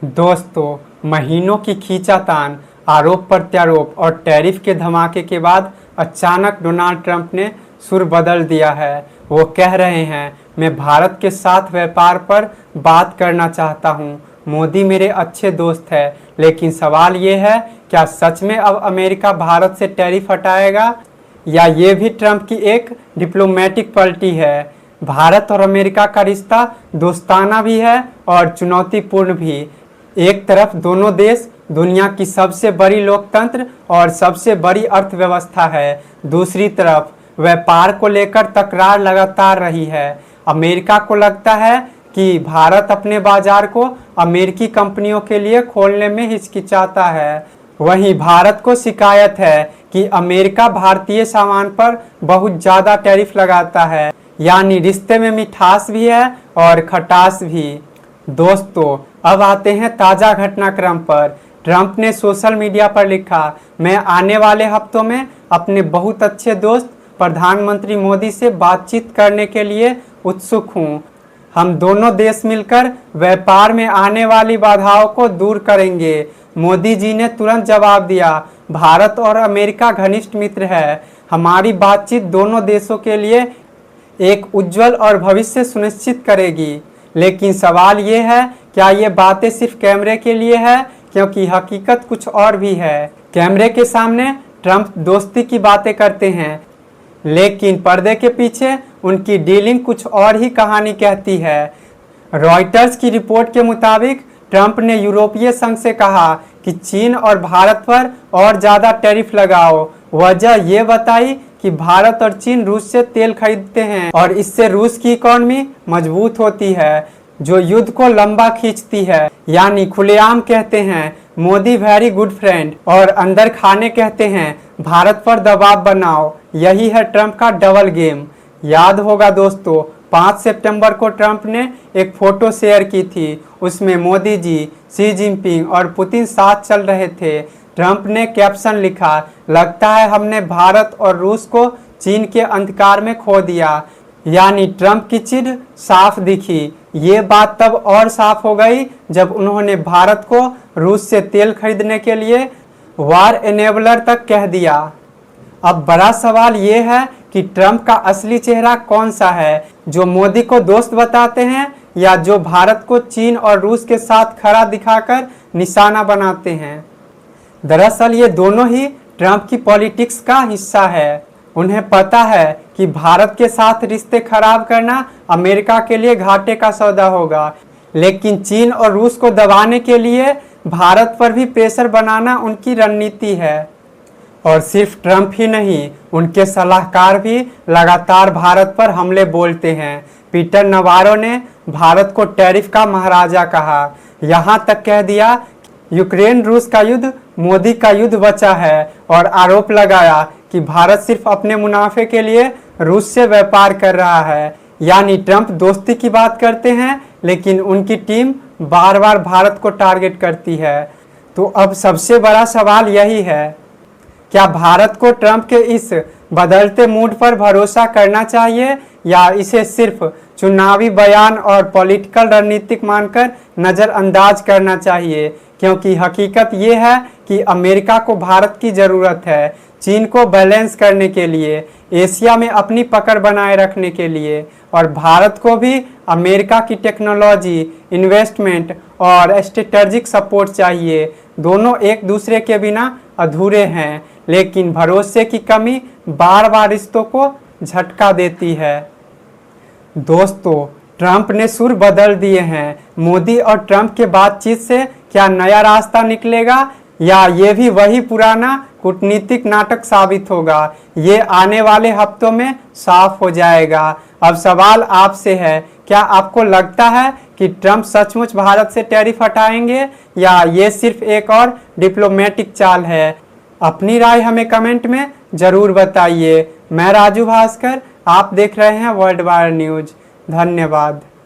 दोस्तों, महीनों की खींचातान, आरोप प्रत्यारोप और टैरिफ के धमाके के बाद अचानक डोनाल्ड ट्रंप ने सुर बदल दिया है। वो कह रहे हैं, मैं भारत के साथ व्यापार पर बात करना चाहता हूं। मोदी मेरे अच्छे दोस्त है, लेकिन सवाल ये है, क्या सच में अब अमेरिका भारत से टैरिफ हटाएगा या ये भी ट्रंप की एक डिप्लोमेटिक पलटी है। भारत और अमेरिका का रिश्ता दोस्ताना भी है और चुनौतीपूर्ण भी। एक तरफ दोनों देश दुनिया की सबसे बड़ी लोकतंत्र और सबसे बड़ी अर्थव्यवस्था है, दूसरी तरफ व्यापार को लेकर तकरार लगातार रही है। अमेरिका को लगता है कि भारत अपने बाजार को अमेरिकी कंपनियों के लिए खोलने में हिचकिचाता है। वहीं भारत को शिकायत है कि अमेरिका भारतीय सामान पर बहुत ज़्यादा टैरिफ लगाता है, यानी रिश्ते में मिठास भी है और खटास भी। दोस्तों, अब आते हैं ताज़ा घटनाक्रम पर। ट्रंप ने सोशल मीडिया पर लिखा, मैं आने वाले हफ्तों में अपने बहुत अच्छे दोस्त प्रधानमंत्री मोदी से बातचीत करने के लिए उत्सुक हूँ। हम दोनों देश मिलकर व्यापार में आने वाली बाधाओं को दूर करेंगे। मोदी जी ने तुरंत जवाब दिया, भारत और अमेरिका घनिष्ठ मित्र है। हमारी बातचीत दोनों देशों के लिए एक उज्जवल और भविष्य सुनिश्चित करेगी। लेकिन सवाल ये है, क्या ये बातें सिर्फ कैमरे के लिए है, क्योंकि हकीकत कुछ और भी है। कैमरे के सामने ट्रंप दोस्ती की बातें करते हैं, लेकिन पर्दे के पीछे उनकी डीलिंग कुछ और ही कहानी कहती है। रॉयटर्स की रिपोर्ट के मुताबिक ट्रंप ने यूरोपीय संघ से कहा कि चीन और भारत पर और ज़्यादा टैरिफ लगाओ। वजह ये बताई कि भारत और चीन रूस से तेल खरीदते हैं और इससे रूस की इकॉनमी मजबूत होती है, जो युद्ध को लंबा खींचती है। यानी खुलेआम कहते हैं, मोदी वेरी गुड फ्रेंड, और अंदर खाने कहते हैं, भारत पर दबाव बनाओ। यही है ट्रंप का डबल गेम। याद होगा दोस्तों, 5 सितंबर को ट्रंप ने एक फोटो शेयर की थी। उसमें मोदी जी, शी जिनपिंग और पुतिन साथ चल रहे थे। ट्रंप ने कैप्शन लिखा, लगता है हमने भारत और रूस को चीन के अंधकार में खो दिया। यानी ट्रंप की चिढ़ साफ दिखी। ये बात तब और साफ हो गई जब उन्होंने भारत को रूस से तेल खरीदने के लिए वार एनेबलर तक कह दिया। अब बड़ा सवाल ये है कि ट्रंप का असली चेहरा कौन सा है, जो मोदी को दोस्त बताते हैं या जो भारत को चीन और रूस के साथ खड़ा दिखाकर निशाना बनाते हैं। दरअसल ये दोनों ही ट्रंप की पॉलिटिक्स का हिस्सा है। उन्हें पता है कि भारत के साथ रिश्ते खराब करना अमेरिका के लिए घाटे का सौदा होगा, लेकिन चीन और रूस को दबाने के लिए भारत पर भी प्रेशर बनाना उनकी रणनीति है। और सिर्फ ट्रंप ही नहीं, उनके सलाहकार भी लगातार भारत पर हमले बोलते हैं। पीटर नवारो ने भारत को टैरिफ का महाराजा कहा, यहाँ तक कह दिया यूक्रेन रूस का युद्ध मोदी का युद्ध बचा है, और आरोप लगाया कि भारत सिर्फ अपने मुनाफे के लिए रूस से व्यापार कर रहा है। यानी ट्रंप दोस्ती की बात करते हैं, लेकिन उनकी टीम बार बार भारत को टारगेट करती है। तो अब सबसे बड़ा सवाल यही है, क्या भारत को ट्रंप के इस बदलते मूड पर भरोसा करना चाहिए या इसे सिर्फ चुनावी बयान और पॉलिटिकल रणनीतिक मानकर नज़रअंदाज करना चाहिए। क्योंकि हकीकत ये है कि अमेरिका को भारत की ज़रूरत है, चीन को बैलेंस करने के लिए, एशिया में अपनी पकड़ बनाए रखने के लिए, और भारत को भी अमेरिका की टेक्नोलॉजी, इन्वेस्टमेंट और स्ट्रेटजिक सपोर्ट चाहिए। दोनों एक दूसरे के बिना अधूरे हैं, लेकिन भरोसे की कमी बार बार रिश्तों को झटका देती है। दोस्तों, ट्रंप ने सुर बदल दिए हैं। मोदी और ट्रंप के बातचीत से क्या नया रास्ता निकलेगा या ये भी वही पुराना कूटनीतिक नाटक साबित होगा, ये आने वाले हफ्तों में साफ हो जाएगा। अब सवाल आपसे है, क्या आपको लगता है कि ट्रंप सचमुच भारत से टैरिफ हटाएंगे या ये सिर्फ एक और डिप्लोमेटिक चाल है? अपनी राय हमें कमेंट में ज़रूर बताइए। मैं राजू भास्कर, आप देख रहे हैं वर्ल्ड वार न्यूज़। धन्यवाद।